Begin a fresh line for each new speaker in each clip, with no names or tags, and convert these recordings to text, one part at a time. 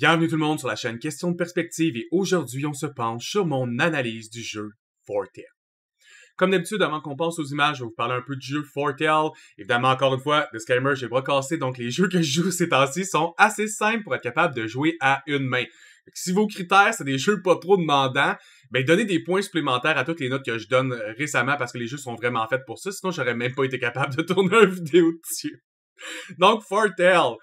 Bienvenue tout le monde sur la chaîne Question de Perspective et aujourd'hui on se penche sur mon analyse du jeu Foretell. Comme d'habitude, avant qu'on passe aux images, je vais vous parler un peu du jeu Foretell. Évidemment, encore une fois, disclaimer, j'ai bras cassé, donc les jeux que je joue ces temps-ci sont assez simples pour être capable de jouer à une main. Donc, si vos critères, c'est des jeux pas trop demandants, ben donnez des points supplémentaires à toutes les notes que je donne récemment parce que les jeux sont vraiment faits pour ça, sinon j'aurais même pas été capable de tourner une vidéo dessus. Donc, Foretell.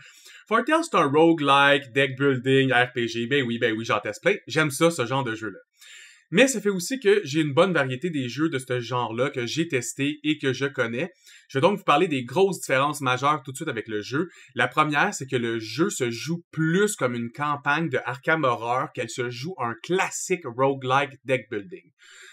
Foretell, c'est un roguelike, deck building, RPG. Ben oui, j'en teste plein. J'aime ça, ce genre de jeu-là. Mais ça fait aussi que j'ai une bonne variété des jeux de ce genre-là que j'ai testé et que je connais. Je vais donc vous parler des grosses différences majeures tout de suite avec le jeu. La première, c'est que le jeu se joue plus comme une campagne de Arkham Horror qu'elle se joue un classique roguelike deck building.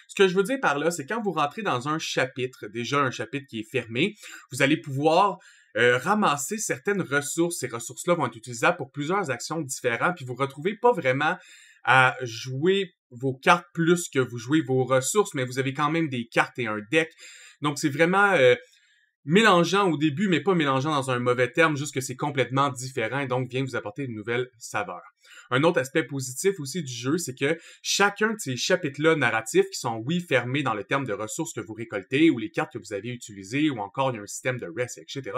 Ce que je veux dire par là, c'est quand vous rentrez dans un chapitre, déjà un chapitre qui est fermé, vous allez pouvoir ramasser certaines ressources. Ces ressources-là vont être utilisables pour plusieurs actions différentes, puis vous retrouvez pas vraiment à jouer vos cartes plus que vous jouez vos ressources, mais vous avez quand même des cartes et un deck. Donc c'est vraiment mélangeant au début, mais pas mélangeant dans un mauvais terme, juste que c'est complètement différent et donc vient vous apporter une nouvelle saveur. Un autre aspect positif aussi du jeu, c'est que chacun de ces chapitres-là narratifs, qui sont, oui, fermés dans le terme de ressources que vous récoltez, ou les cartes que vous avez utilisées, ou encore il y a un système de rest, etc.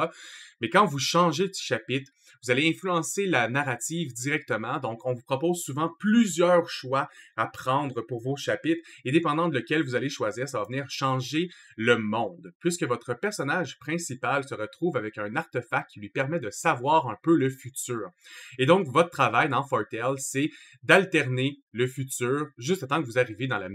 Mais quand vous changez de chapitre, vous allez influencer la narrative directement, donc on vous propose souvent plusieurs choix à prendre pour vos chapitres, et dépendant de lequel vous allez choisir, ça va venir changer le monde, puisque votre personnage principal se retrouve avec un artefact qui lui permet de savoir un peu le futur. Et donc, votre travail dans Foretell, c'est d'alterner le futur juste à temps que vous arrivez dans le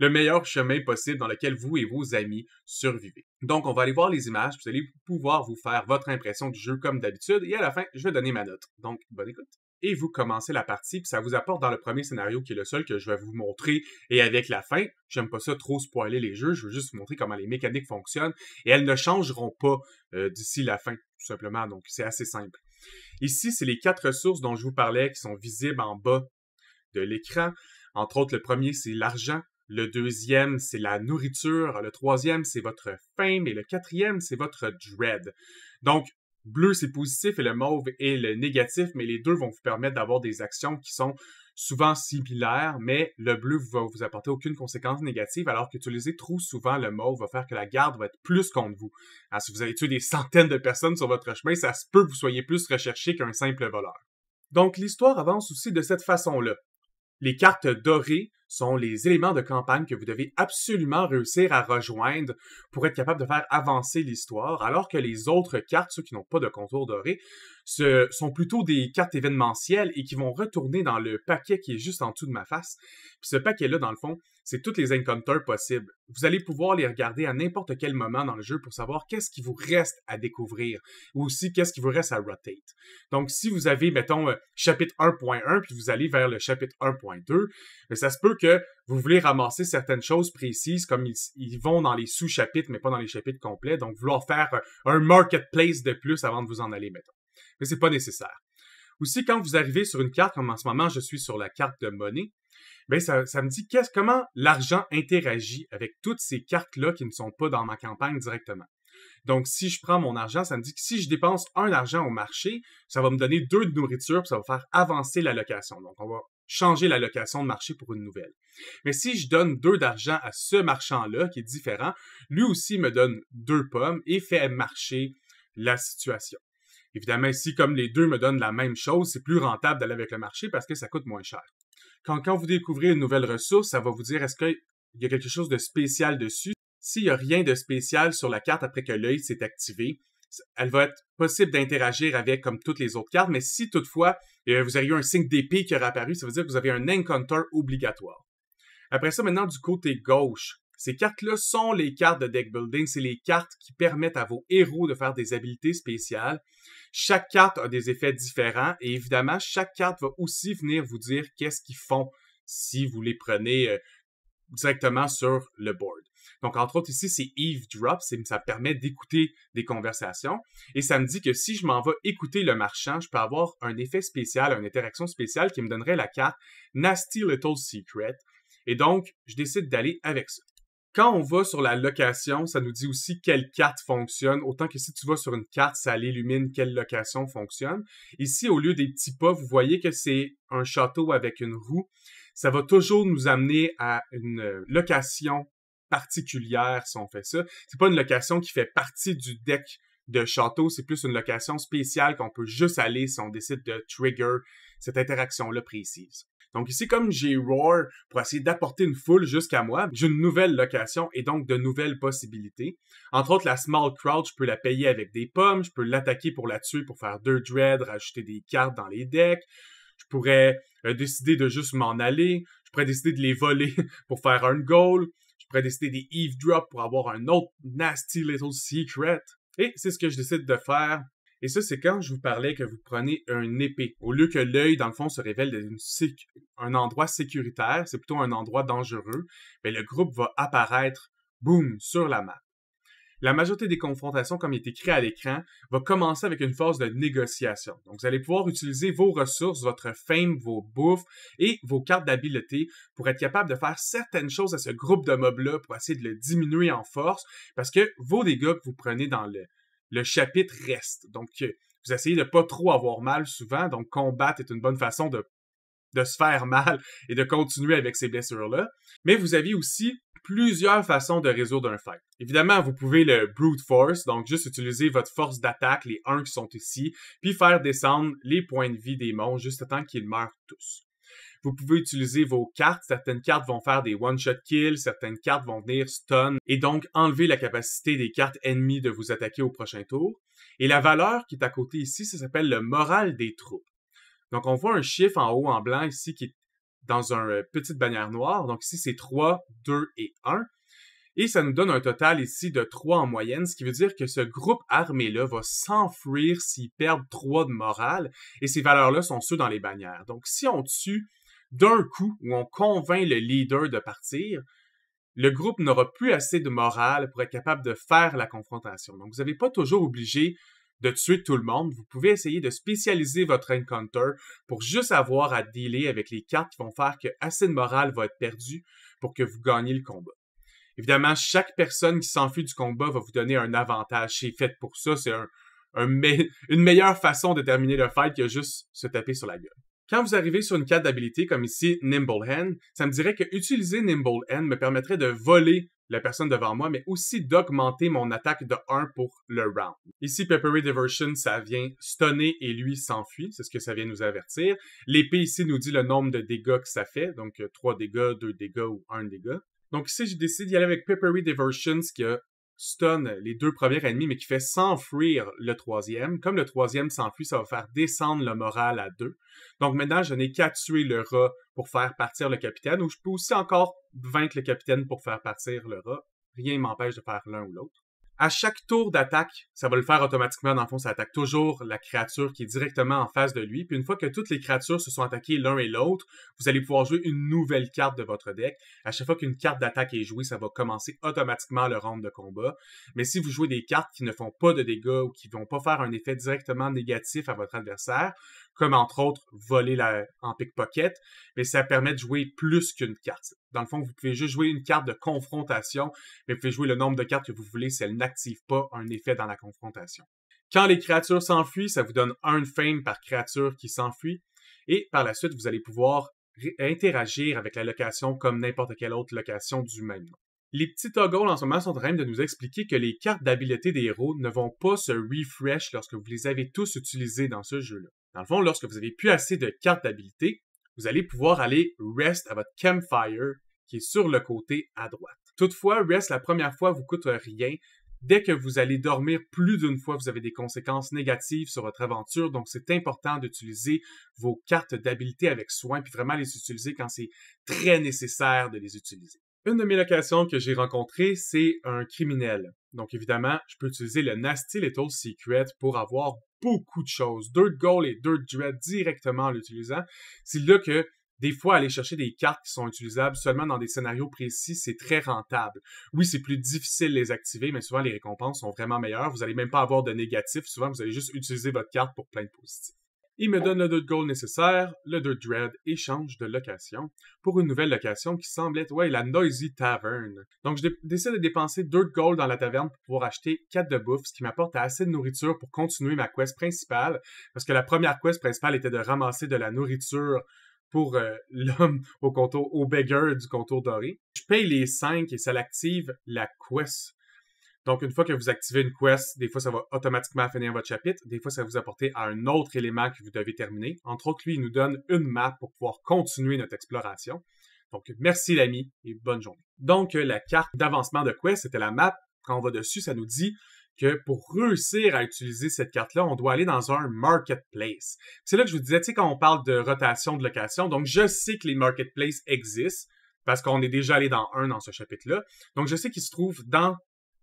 meilleur chemin possible dans lequel vous et vos amis survivez. Donc, on va aller voir les images, vous allez pouvoir vous faire votre impression du jeu comme d'habitude, et à la fin, je vais donner ma note. Donc, bonne écoute. Et vous commencez la partie, puis ça vous apporte dans le premier scénario qui est le seul que je vais vous montrer, et avec la fin, j'aime pas ça trop spoiler les jeux, je veux juste vous montrer comment les mécaniques fonctionnent, et elles ne changeront pas d'ici la fin, tout simplement, donc c'est assez simple. Ici, c'est les 4 ressources dont je vous parlais qui sont visibles en bas de l'écran. Entre autres, le premier, c'est l'argent. Le deuxième, c'est la nourriture. Le troisième, c'est votre fame. Et le quatrième, c'est votre dread. Donc, bleu, c'est positif et le mauve est le négatif, mais les deux vont vous permettre d'avoir des actions qui sont souvent similaires, mais le bleu va vous apporter aucune conséquence négative, alors qu'utiliser trop souvent le mauve va faire que la garde va être plus contre vous. Alors, si vous avez tué des centaines de personnes sur votre chemin, ça se peut que vous soyez plus recherché qu'un simple voleur. Donc, l'histoire avance aussi de cette façon-là. Les cartes dorées sont les éléments de campagne que vous devez absolument réussir à rejoindre pour être capable de faire avancer l'histoire, alors que les autres cartes, ceux qui n'ont pas de contour doré, sont plutôt des cartes événementielles et qui vont retourner dans le paquet qui est juste en dessous de ma face. Puis ce paquet-là, dans le fond, c'est tous les encounters possibles. Vous allez pouvoir les regarder à n'importe quel moment dans le jeu pour savoir qu'est-ce qui vous reste à découvrir ou aussi qu'est-ce qui vous reste à rotate. Donc, si vous avez, mettons, chapitre 1.1 puis vous allez vers le chapitre 1.2, ça se peut que vous voulez ramasser certaines choses précises comme ils vont dans les sous-chapitres mais pas dans les chapitres complets. Donc, vouloir faire un marketplace de plus avant de vous en aller, mettons. Mais c'est pas nécessaire. Aussi, quand vous arrivez sur une carte, comme en ce moment, je suis sur la carte de monnaie, ben ça me dit comment l'argent interagit avec toutes ces cartes-là qui ne sont pas dans ma campagne directement. Donc, si je prends mon argent, ça me dit que si je dépense 1 argent au marché, ça va me donner 2 de nourriture, puis ça va faire avancer l'allocation. Donc, on va changer l'allocation de marché pour une nouvelle. Mais si je donne 2 d'argent à ce marchand-là, qui est différent, lui aussi me donne 2 pommes et fait marcher la situation. Évidemment, ici, comme les deux me donnent la même chose, c'est plus rentable d'aller avec le marché parce que ça coûte moins cher. Quand vous découvrez une nouvelle ressource, ça va vous dire est-ce qu'il y a quelque chose de spécial dessus. S'il n'y a rien de spécial sur la carte après que l'œil s'est activé, elle va être possible d'interagir avec comme toutes les autres cartes, mais si toutefois vous avez eu un signe d'épée qui aurait apparu, ça veut dire que vous avez un encounter obligatoire. Après ça, maintenant, du côté gauche, ces cartes-là sont les cartes de deck building, c'est les cartes qui permettent à vos héros de faire des habilités spéciales. Chaque carte a des effets différents et évidemment, chaque carte va aussi venir vous dire qu'est-ce qu'ils font si vous les prenez directement sur le board. Donc, entre autres, ici, c'est Eavesdrop, ça permet d'écouter des conversations. Et ça me dit que si je m'en vais écouter le marchand, je peux avoir un effet spécial, une interaction spéciale qui me donnerait la carte Nasty Little Secret. Et donc, je décide d'aller avec ça. Quand on va sur la location, ça nous dit aussi quelle carte fonctionne, autant que si tu vas sur une carte, ça l'illumine quelle location fonctionne. Ici, au lieu des petits pas, vous voyez que c'est un château avec une roue. Ça va toujours nous amener à une location particulière si on fait ça. C'est pas une location qui fait partie du deck de château, c'est plus une location spéciale qu'on peut juste aller si on décide de trigger cette interaction-là précise. Donc ici, comme j'ai Roar pour essayer d'apporter une foule jusqu'à moi, j'ai une nouvelle location et donc de nouvelles possibilités. Entre autres, la Small Crowd, je peux la payer avec des pommes, je peux l'attaquer pour la tuer pour faire 2 dread, rajouter des cartes dans les decks. Je pourrais décider de juste m'en aller. Je pourrais décider de les voler pour faire un goal. Je pourrais décider des eavesdrop pour avoir un autre nasty little secret. Et c'est ce que je décide de faire. Et ça, c'est quand je vous parlais que vous prenez une épée. Au lieu que l'œil, dans le fond, se révèle un endroit sécuritaire, c'est plutôt un endroit dangereux, mais le groupe va apparaître, boum, sur la map. La majorité des confrontations, comme il est écrit à l'écran, va commencer avec une phase de négociation. Donc, vous allez pouvoir utiliser vos ressources, votre fame, vos bouffes et vos cartes d'habileté pour être capable de faire certaines choses à ce groupe de mobs-là pour essayer de le diminuer en force, parce que vos dégâts que vous prenez dans le chapitre reste. Donc, vous essayez de pas trop avoir mal souvent. Donc, combattre est une bonne façon de se faire mal et de continuer avec ces blessures-là. Mais vous avez aussi plusieurs façons de résoudre un fight. Évidemment, vous pouvez le brute force, donc juste utiliser votre force d'attaque, les 1 qui sont ici, puis faire descendre les points de vie des monstres juste tant qu'ils meurent tous. Vous pouvez utiliser vos cartes. Certaines cartes vont faire des one-shot kills, certaines cartes vont venir stun et donc enlever la capacité des cartes ennemies de vous attaquer au prochain tour. Et la valeur qui est à côté ici, ça s'appelle le moral des troupes. Donc on voit un chiffre en haut en blanc ici qui est dans une petite bannière noire. Donc ici c'est 3, 2 et 1. Et ça nous donne un total ici de 3 en moyenne, ce qui veut dire que ce groupe armé-là va s'enfuir s'ils perdent 3 de morale. Et ces valeurs-là sont ceux dans les bannières. Donc si on tue d'un coup, où on convainc le leader de partir, le groupe n'aura plus assez de morale pour être capable de faire la confrontation. Donc, vous n'avez pas toujours obligé de tuer tout le monde. Vous pouvez essayer de spécialiser votre encounter pour juste avoir à dealer avec les cartes qui vont faire que assez de morale va être perdue pour que vous gagniez le combat. Évidemment, chaque personne qui s'enfuit du combat va vous donner un avantage. C'est fait pour ça. C'est une meilleure façon de terminer le fight que juste se taper sur la gueule. Quand vous arrivez sur une carte d'habilité, comme ici, Nimble Hand, ça me dirait que utiliser Nimble Hand me permettrait de voler la personne devant moi, mais aussi d'augmenter mon attaque de 1 pour le round. Ici, Peppery Diversion, ça vient stunner et lui s'enfuit, c'est ce que ça vient nous avertir. L'épée ici nous dit le nombre de dégâts que ça fait, donc 3 dégâts, 2 dégâts ou 1 dégât. Donc ici, je décide d'y aller avec Peppery Diversion, qui a stun les 2 premiers ennemis, mais qui fait s'enfuir le 3e. Comme le 3e s'enfuit, ça va faire descendre le moral à 2. Donc maintenant, je n'ai qu'à tuer le rat pour faire partir le capitaine, ou je peux aussi encore vaincre le capitaine pour faire partir le rat. Rien ne m'empêche de faire l'un ou l'autre. À chaque tour d'attaque, ça va le faire automatiquement. Dans le fond, ça attaque toujours la créature qui est directement en face de lui. Puis une fois que toutes les créatures se sont attaquées l'un et l'autre, vous allez pouvoir jouer une nouvelle carte de votre deck. À chaque fois qu'une carte d'attaque est jouée, ça va commencer automatiquement le round de combat. Mais si vous jouez des cartes qui ne font pas de dégâts ou qui ne vont pas faire un effet directement négatif à votre adversaire, comme entre autres voler en pickpocket, mais ça permet de jouer plus qu'une carte. Dans le fond, vous pouvez juste jouer une carte de confrontation, mais vous pouvez jouer le nombre de cartes que vous voulez si elle n'active pas un effet dans la confrontation. Quand les créatures s'enfuient, ça vous donne 1 fame par créature qui s'enfuit, et par la suite, vous allez pouvoir interagir avec la location comme n'importe quelle autre location du même nom. Les petits toggles en ce moment sont en train de nous expliquer que les cartes d'habileté des héros ne vont pas se refresh lorsque vous les avez tous utilisées dans ce jeu-là. Dans le fond, lorsque vous avez plus assez de cartes d'habilité, vous allez pouvoir aller rest à votre campfire qui est sur le côté à droite. Toutefois, rest la première fois vous coûte rien. Dès que vous allez dormir plus d'une fois, vous avez des conséquences négatives sur votre aventure, donc c'est important d'utiliser vos cartes d'habilité avec soin, puis vraiment les utiliser quand c'est très nécessaire de les utiliser. Une de mes locations que j'ai rencontrées, c'est un criminel. Donc évidemment, je peux utiliser le Nasty Little Secret pour avoir beaucoup de choses. 2 de gold et 2 de dread directement en l'utilisant. C'est là que des fois, aller chercher des cartes qui sont utilisables seulement dans des scénarios précis, c'est très rentable. Oui, c'est plus difficile de les activer, mais souvent les récompenses sont vraiment meilleures. Vous n'allez même pas avoir de négatif. Souvent, vous allez juste utiliser votre carte pour plein de positifs. Il me donne le 2 de gold nécessaire, le 2 de dread, et change de location pour une nouvelle location qui semble être, la Noisy Tavern. Donc, je décide de dépenser 2 de gold dans la taverne pour pouvoir acheter 4 de bouffe, ce qui m'apporte assez de nourriture pour continuer ma quest principale, parce que la première quest principale était de ramasser de la nourriture pour l'homme au beggar du contour doré. Je paye les 5 et ça l'active la quest. Donc, une fois que vous activez une quest, des fois, ça va automatiquement finir votre chapitre. Des fois, ça va vous apporter à un autre élément que vous devez terminer. Entre autres, lui, il nous donne une map pour pouvoir continuer notre exploration. Donc, merci l'ami et bonne journée. Donc, la carte d'avancement de quest, c'était la map. Quand on va dessus, ça nous dit que pour réussir à utiliser cette carte-là, on doit aller dans un marketplace. C'est là que je vous disais, tu sais, quand on parle de rotation de location, donc je sais que les marketplaces existent parce qu'on est déjà allé dans un dans ce chapitre-là. Donc, je sais qu'il se trouve dans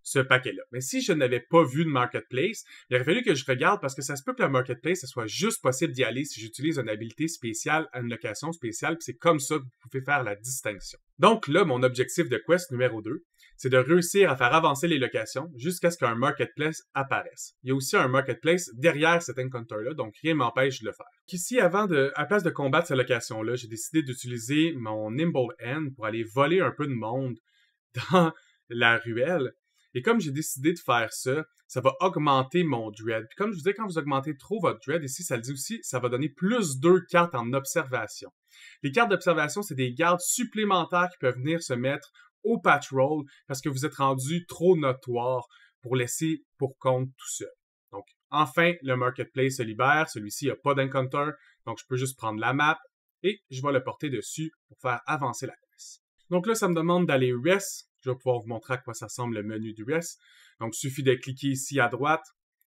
ce paquet-là. Mais si je n'avais pas vu de marketplace, il aurait fallu que je regarde parce que ça se peut que le marketplace, ça soit juste possible d'y aller si j'utilise une habilité spéciale à une location spéciale, puis c'est comme ça que vous pouvez faire la distinction. Donc là, mon objectif de quest numéro 2, c'est de réussir à faire avancer les locations jusqu'à ce qu'un marketplace apparaisse. Il y a aussi un marketplace derrière cet encounter-là, donc rien m'empêche de le faire. Ici, à place de combattre cette location-là, j'ai décidé d'utiliser mon Nimble Hand pour aller voler un peu de monde dans la ruelle. Et comme j'ai décidé de faire ça, ça va augmenter mon dread. Puis comme je vous disais, quand vous augmentez trop votre dread, ici, ça le dit aussi, ça va donner plus 2 cartes en observation. Les cartes d'observation, c'est des gardes supplémentaires qui peuvent venir se mettre au patrol parce que vous êtes rendu trop notoire pour laisser pour compte tout seul. Donc, enfin, le marketplace se libère. Celui-ci n'a pas d'encounter, donc je peux juste prendre la map et je vais le porter dessus pour faire avancer la quest. Donc là, ça me demande d'aller rest. Je vais pouvoir vous montrer à quoi ça ressemble le menu du rest. Donc, il suffit de cliquer ici à droite.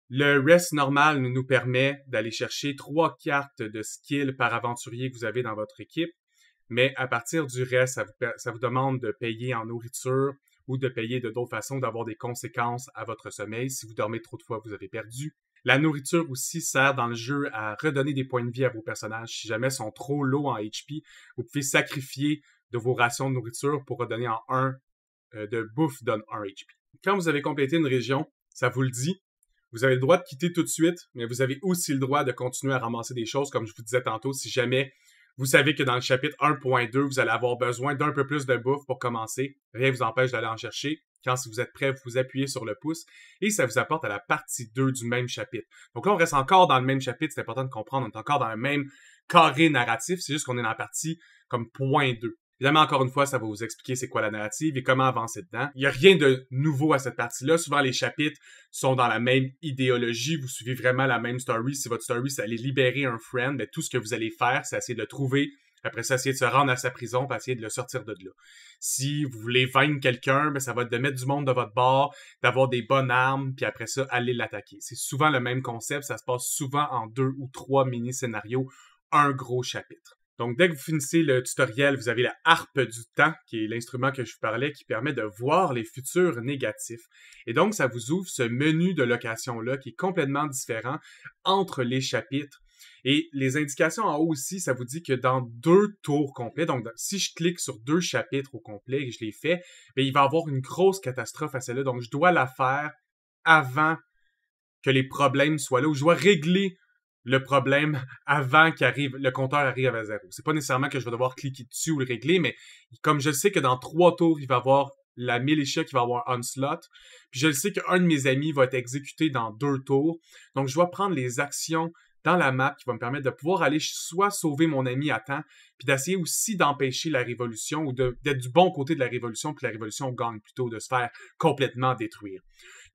Le rest normal nous permet d'aller chercher 3 cartes de skill par aventurier que vous avez dans votre équipe. Mais à partir du reste, ça vous demande de payer en nourriture ou de payer de d'autres façons, d'avoir des conséquences à votre sommeil. Si vous dormez trop de fois, vous avez perdu. La nourriture aussi sert dans le jeu à redonner des points de vie à vos personnages. Si jamais ils sont trop low en HP, vous pouvez sacrifier de vos rations de nourriture pour redonner en 1 de bouffe donne 1 HP. Quand vous avez complété une région, ça vous le dit, vous avez le droit de quitter tout de suite, mais vous avez aussi le droit de continuer à ramasser des choses, comme je vous disais tantôt, si jamais vous savez que dans le chapitre 1.2, vous allez avoir besoin d'un peu plus de bouffe pour commencer. Rien ne vous empêche d'aller en chercher. Quand si vous êtes prêt, vous appuyez sur le pouce et ça vous apporte à la partie 2 du même chapitre. Donc là, on reste encore dans le même chapitre, c'est important de comprendre, on est encore dans le même carré narratif, c'est juste qu'on est dans la partie comme point 2. Évidemment, encore une fois, ça va vous expliquer c'est quoi la narrative et comment avancer dedans. Il n'y a rien de nouveau à cette partie-là. Souvent, les chapitres sont dans la même idéologie. Vous suivez vraiment la même story. Si votre story, c'est aller libérer un friend, mais tout ce que vous allez faire, c'est essayer de le trouver. Après ça, essayer de se rendre à sa prison pour essayer de le sortir de là. Si vous voulez vaincre quelqu'un, ben, ça va être de mettre du monde de votre bord, d'avoir des bonnes armes, puis après ça, aller l'attaquer. C'est souvent le même concept. Ça se passe souvent en 2 ou 3 mini-scénarios, un gros chapitre. Donc, dès que vous finissez le tutoriel, vous avez la harpe du temps, qui est l'instrument que je vous parlais, qui permet de voir les futurs négatifs. Et donc, ça vous ouvre ce menu de location-là, qui est complètement différent entre les chapitres. Et les indications en haut aussi, ça vous dit que dans 2 tours complets, donc si je clique sur 2 chapitres au complet et je les fais, bien, il va y avoir une grosse catastrophe à celle-là. Donc, je dois la faire avant que les problèmes soient là, ou je dois régler le problème avant le compteur arrive à 0. C'est pas nécessairement que je vais devoir cliquer dessus ou le régler, mais comme je sais que dans 3 tours, il va y avoir la militia qui va avoir Onslaught, puis je le sais qu'un de mes amis va être exécuté dans 2 tours, donc je dois prendre les actions dans la map qui va me permettre de pouvoir aller soit sauver mon ami à temps, puis d'essayer aussi d'empêcher la révolution ou d'être du bon côté de la révolution, puis la révolution gagne plutôt de se faire complètement détruire.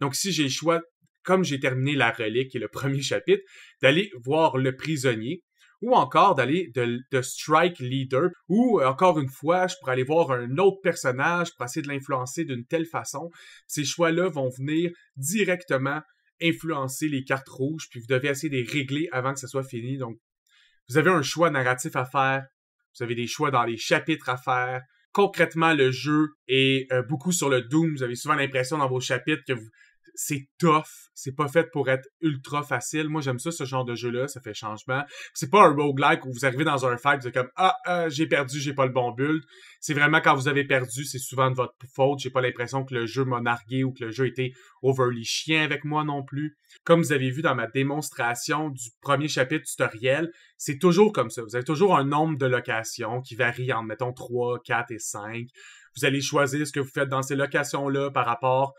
Donc si j'ai le choix, comme j'ai terminé la relique, qui est le premier chapitre, d'aller voir le prisonnier, ou encore d'aller de Strike Leader, ou encore une fois, je pourrais aller voir un autre personnage pour essayer de l'influencer d'une telle façon. Ces choix-là vont venir directement influencer les cartes rouges, puis vous devez essayer de les régler avant que ça soit fini. Donc, vous avez un choix narratif à faire, vous avez des choix dans les chapitres à faire. Concrètement, le jeu est beaucoup sur le Doom. Vous avez souvent l'impression dans vos chapitres que c'est tough, c'est pas fait pour être ultra facile. Moi, j'aime ça, ce genre de jeu-là, ça fait changement. C'est pas un roguelike où vous arrivez dans un fight, vous êtes comme j'ai perdu, j'ai pas le bon build. C'est vraiment quand vous avez perdu, c'est souvent de votre faute. J'ai pas l'impression que le jeu m'a nargué ou que le jeu était overly chiant avec moi non plus. Comme vous avez vu dans ma démonstration du premier chapitre tutoriel, c'est toujours comme ça. Vous avez toujours un nombre de locations qui varie entre, mettons, 3, 4 et 5. Vous allez choisir ce que vous faites dans ces locations-là par rapport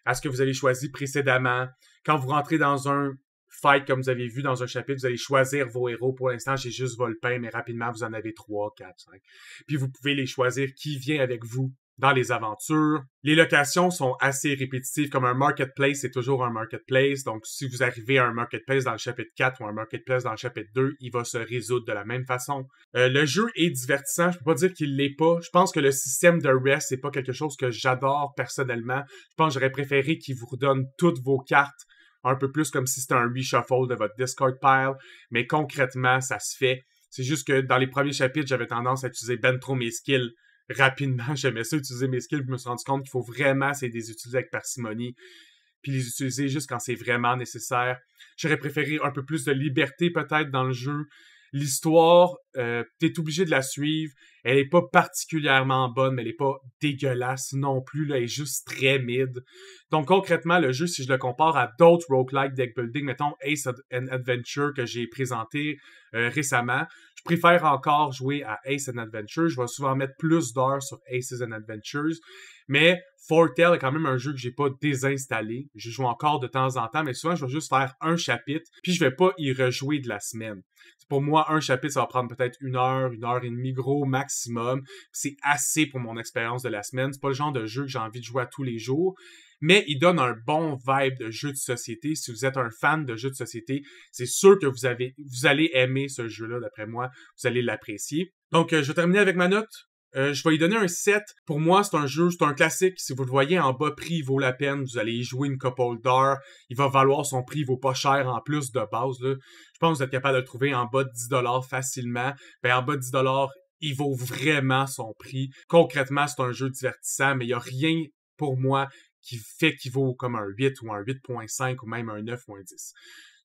à ce que vous avez choisi précédemment. Quand vous rentrez dans un fight, comme vous avez vu dans un chapitre, vous allez choisir vos héros. Pour l'instant, j'ai juste Volpin, mais rapidement, vous en avez 3, 4, 5. Puis vous pouvez les choisir qui vient avec vous dans les aventures. Les locations sont assez répétitives, comme un marketplace, c'est toujours un marketplace. Donc, si vous arrivez à un marketplace dans le chapitre 4 ou un marketplace dans le chapitre 2, il va se résoudre de la même façon. Le jeu est divertissant, je peux pas dire qu'il l'est pas. Je pense que le système de rest, c'est pas quelque chose que j'adore personnellement. Je pense que j'aurais préféré qu'il vous redonne toutes vos cartes, un peu plus comme si c'était un reshuffle de votre discard pile. Mais concrètement, ça se fait. C'est juste que dans les premiers chapitres, j'avais tendance à utiliser ben trop mes skills rapidement. J'aimais ça utiliser mes skills, puis je me suis rendu compte qu'il faut vraiment essayer de les utiliser avec parcimonie, puis les utiliser juste quand c'est vraiment nécessaire. J'aurais préféré un peu plus de liberté peut-être dans le jeu. L'histoire, t'es obligé de la suivre. Elle est pas particulièrement bonne, mais elle est pas dégueulasse non plus. Là, elle est juste très mid. Donc concrètement, le jeu, si je le compare à d'autres roguelike deck building, mettons Ace and Adventure que j'ai présenté récemment, je préfère encore jouer à Ace and Adventure. Je vais souvent mettre plus d'heures sur Aces and Adventures. Mais Foretell est quand même un jeu que j'ai pas désinstallé. Je joue encore de temps en temps, mais souvent je vais juste faire un chapitre, puis je vais pas y rejouer de la semaine. Pour moi, un chapitre, ça va prendre peut-être 1 heure et demie, gros maximum. C'est assez pour mon expérience de la semaine. C'est pas le genre de jeu que j'ai envie de jouer à tous les jours. Mais il donne un bon vibe de jeu de société. Si vous êtes un fan de jeux de société, c'est sûr que vous allez aimer ce jeu-là, d'après moi. Vous allez l'apprécier. Donc, je vais terminer avec ma note. Je vais lui donner un 7. Pour moi, c'est un jeu, c'est un classique. Si vous le voyez en bas prix, il vaut la peine. Vous allez y jouer une couple d'heures. Il va valoir son prix, il vaut pas cher en plus de base, là. Je pense que vous êtes capable de le trouver en bas de 10$ facilement. Ben, en bas de 10$, il vaut vraiment son prix. Concrètement, c'est un jeu divertissant, mais il y a rien pour moi qui fait qu'il vaut comme un 8 ou un 8.5 ou même un 9 ou un 10.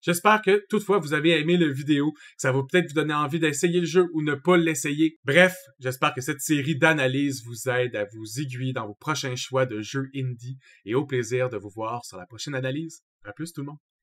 J'espère que, toutefois, vous avez aimé la vidéo, que ça va peut-être vous donner envie d'essayer le jeu ou ne pas l'essayer. Bref, j'espère que cette série d'analyses vous aide à vous aiguiller dans vos prochains choix de jeux indie et au plaisir de vous voir sur la prochaine analyse. À plus tout le monde!